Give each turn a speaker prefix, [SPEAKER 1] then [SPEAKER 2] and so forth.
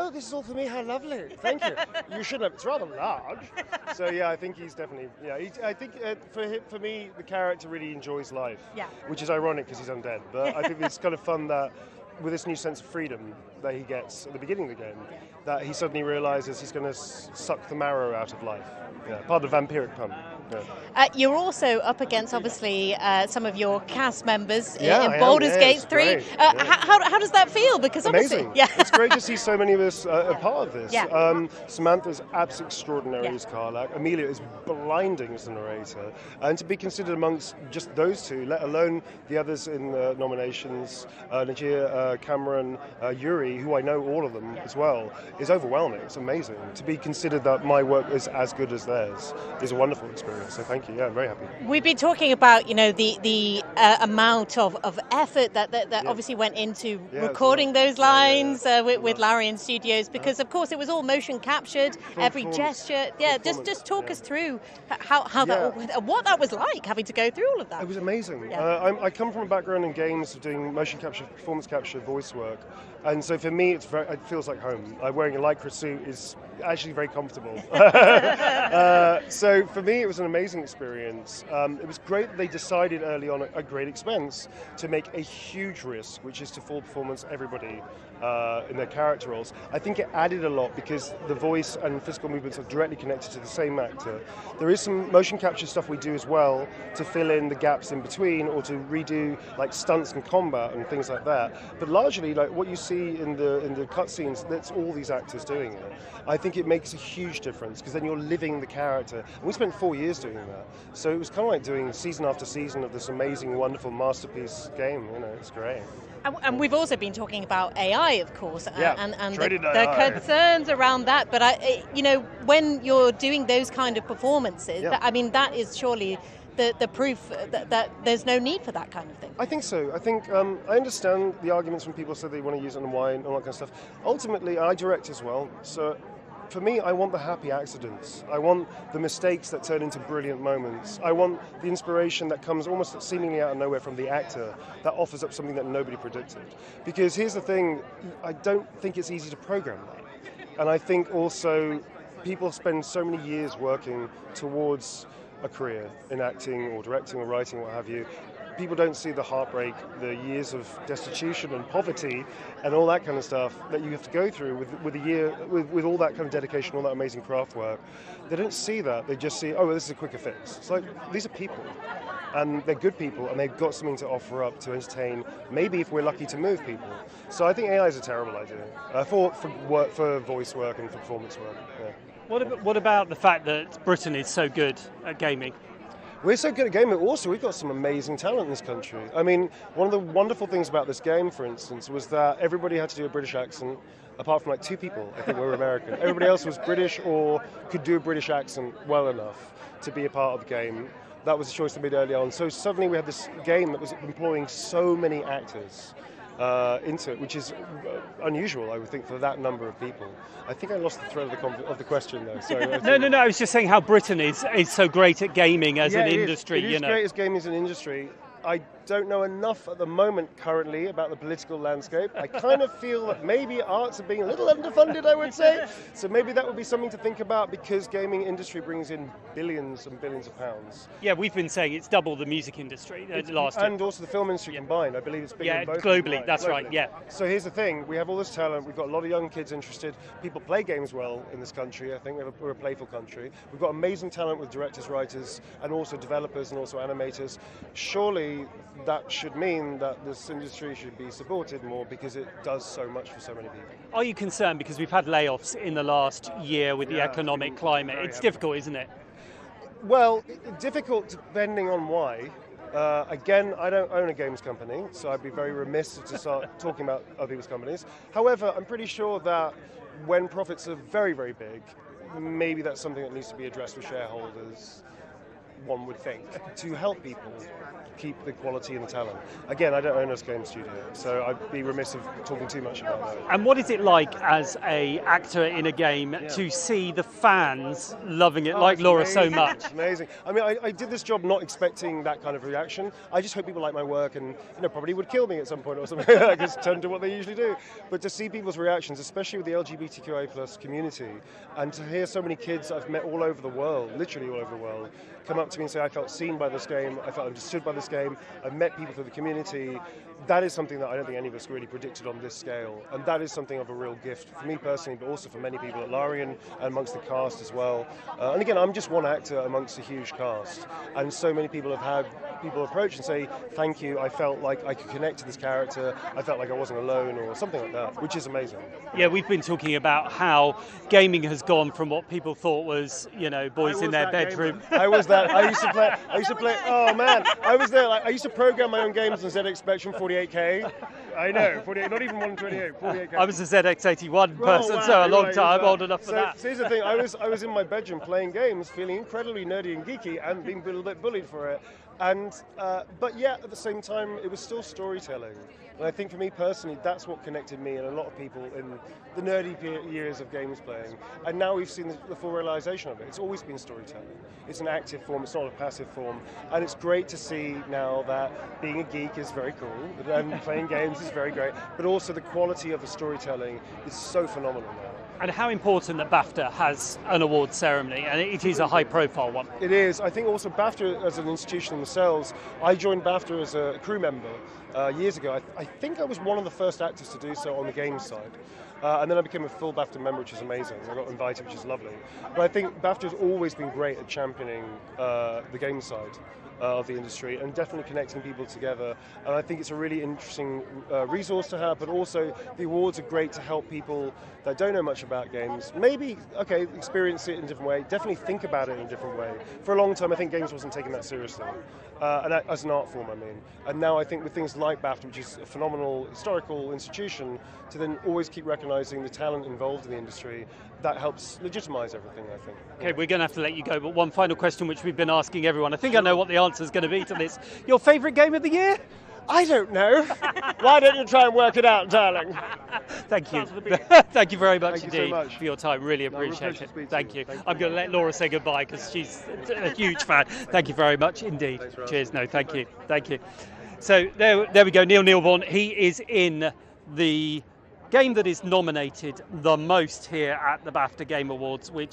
[SPEAKER 1] oh, this is all for me, how lovely. Thank you. You should have, it's rather large. So yeah, I think he's definitely, I think for me, the character really enjoys life, which is ironic because he's undead. But I think it's kind of fun that with this new sense of freedom that he gets at the beginning of the game, that he suddenly realizes he's going to suck the marrow out of life. Yeah, part of the vampiric pun. Yeah.
[SPEAKER 2] You're also up against, obviously, some of your cast members in
[SPEAKER 1] Baldur's
[SPEAKER 2] Gate 3. How does that feel? Because
[SPEAKER 1] amazing.
[SPEAKER 2] Obviously,
[SPEAKER 1] It's great to see so many of us a part of this.
[SPEAKER 2] Yeah.
[SPEAKER 1] Samantha's absolutely extraordinary as Karlach. Amelia is blinding as the narrator. And to be considered amongst just those two, let alone the others in the nominations, Najir, Cameron, Yuri, who I know all of them as well, is overwhelming. It's amazing. To be considered that my work is as good as theirs is a wonderful experience. So thank you. Yeah, I'm very happy.
[SPEAKER 2] We've been talking about, the amount of effort that obviously went into recording those lines with Larry in studios, because of course it was all motion captured, every gesture. Yeah, just talk us through how that, what that was like, having to go through all of that.
[SPEAKER 1] It was amazing. I come from a background in games of doing motion capture, performance capture, voice work, and so for me it feels like home. Wearing a lycra suit is actually very comfortable. So for me it was an amazing experience. It was great that they decided early on at great expense to make a huge risk, which is to full performance everybody in their character roles. I think it added a lot because the voice and physical movements are directly connected to the same actor. There is some motion capture stuff we do as well to fill in the gaps in between or to redo like stunts and combat and things like that. But largely, like what you see in the cutscenes, that's all these actors doing it. I think it makes a huge difference because then you're living the character. And we spent 4 years doing that. So it was kind of like doing season after season of this amazing, wonderful masterpiece game. It's great.
[SPEAKER 2] And we've also been talking about AI, of course, and
[SPEAKER 1] the
[SPEAKER 2] concerns around that. But when you're doing those kind of performances, that is surely the proof that there's no need for that kind of thing.
[SPEAKER 1] I think so. I think I understand the arguments when people say they want to use it on wine and all that kind of stuff. Ultimately, I direct as well, so. For me, I want the happy accidents. I want the mistakes that turn into brilliant moments. I want the inspiration that comes almost seemingly out of nowhere from the actor that offers up something that nobody predicted. Because here's the thing, I don't think it's easy to program that. And I think also people spend so many years working towards a career in acting or directing or writing, what have you. People don't see the heartbreak, the years of destitution and poverty and all that kind of stuff that you have to go through with all that kind of dedication, all that amazing craft work. They don't see that. They just see, this is a quicker fix. It's like, these are people. And they're good people, and they've got something to offer up to entertain, maybe if we're lucky to move people. So I think AI is a terrible idea for voice work and for performance work. Yeah.
[SPEAKER 3] What about the fact that Britain is so good at gaming?
[SPEAKER 1] We're so good at gaming. Also, we've got some amazing talent in this country. I mean, one of the wonderful things about this game, for instance, was that everybody had to do a British accent, apart from like 2 people, I think, were American. Everybody else was British or could do a British accent well enough to be a part of the game. That was a choice they made early on. So suddenly we had this game that was employing so many actors into it, which is unusual, I would think, for that number of people. I think I lost the thread of the question, though. Sorry,
[SPEAKER 3] no. I was just saying how Britain is so great at gaming as an industry.
[SPEAKER 1] It is great as gaming as an industry. I don't know enough at the moment currently about the political landscape. I kind of feel that maybe arts are being a little underfunded, I would say. So maybe that would be something to think about because gaming industry brings in billions and billions of pounds.
[SPEAKER 3] Yeah, we've been saying it's double the music industry last year.
[SPEAKER 1] And also the film industry combined. I believe it's bigger than both.
[SPEAKER 3] Globally, that's globally. Right, yeah.
[SPEAKER 1] So here's the thing. We have all this talent. We've got a lot of young kids interested. People play games well in this country. I think we're a playful country. We've got amazing talent with directors, writers, and also developers and also animators. Surely that should mean that this industry should be supported more because it does so much for so many people.
[SPEAKER 3] Are you concerned because we've had layoffs in the last year with the economic climate? It's difficult, isn't it?
[SPEAKER 1] Well, difficult depending on why. Again, I don't own a games company, so I'd be very remiss to start talking about other people's companies. However, I'm pretty sure that when profits are very, very big, maybe that's something that needs to be addressed with shareholders. one would think, to help people keep the quality and the talent. Again, I don't own a game studio, so I'd be remiss of talking too much about that.
[SPEAKER 3] And what is it like as a actor in a game to see the fans loving it like Laura so much?
[SPEAKER 1] It's amazing. I mean, I did this job not expecting that kind of reaction. I just hope people like my work and probably would kill me at some point or something because it turned to what they usually do. But to see people's reactions, especially with the LGBTQI+ community, and to hear so many kids I've met all over the world, literally all over the world, come up to me and say, I felt seen by this game, I felt understood by this game, I've met people through the community. That is something that I don't think any of us really predicted on this scale, and that is something of a real gift for me personally, but also for many people at Larian and amongst the cast as well. And again, I'm just one actor amongst a huge cast, and so many people have had people approach and say, thank you, I felt like I could connect to this character, I felt like I wasn't alone, or something like that, which is amazing.
[SPEAKER 3] Yeah, we've been talking about how gaming has gone from what people thought was, boys in their bedroom.
[SPEAKER 1] I was that. I used to play. Oh man, I was there. I used to program my own games on ZX Spectrum 48K. I know, 48, not even 128, 48K.
[SPEAKER 3] I was a ZX81 person, so a long time. I'm old enough for that.
[SPEAKER 1] So here's the thing, I was in my bedroom playing games, feeling incredibly nerdy and geeky, and being a little bit bullied for it. And but yet at the same time, it was still storytelling. And I think for me personally, that's what connected me and a lot of people in the nerdy years of games playing. And now we've seen the full realization of it. It's always been storytelling. It's an active form, it's not a passive form. And it's great to see now that being a geek is very cool, and playing games is very great, but also the quality of the storytelling is so phenomenal now.
[SPEAKER 3] And how important that BAFTA has an awards ceremony, and it is a high-profile one.
[SPEAKER 1] It is. I think also BAFTA as an institution themselves, I joined BAFTA as a crew member years ago. I think I was one of the first actors to do so on the games side. And then I became a full BAFTA member, which is amazing. I got invited, which is lovely. But I think BAFTA has always been great at championing the game side of the industry and definitely connecting people together. And I think it's a really interesting resource to have, but also the awards are great to help people that don't know much about games. Maybe, experience it in a different way, definitely think about it in a different way. For a long time, I think games wasn't taken that seriously, and as an art form, I mean. And now I think with things like BAFTA, which is a phenomenal historical institution, to then always keep recognizing the talent involved in the industry, that helps legitimize everything, I think.
[SPEAKER 3] Okay, we're going to have to let you go, but one final question which we've been asking everyone. I think I know what the answer is going to be to this. Your favourite game of the year?
[SPEAKER 1] I don't know. Why don't you try and work it out, darling?
[SPEAKER 3] Thank you. Thank you very much indeed for your time. Really appreciate it. Thank you. I'm going to let Laura say goodbye because she's a huge fan. Thank you very much indeed. Cheers. No, thank you. Thank you. So there we go. Neil Newbon. He is in the game that is nominated the most here at the BAFTA Game Awards, which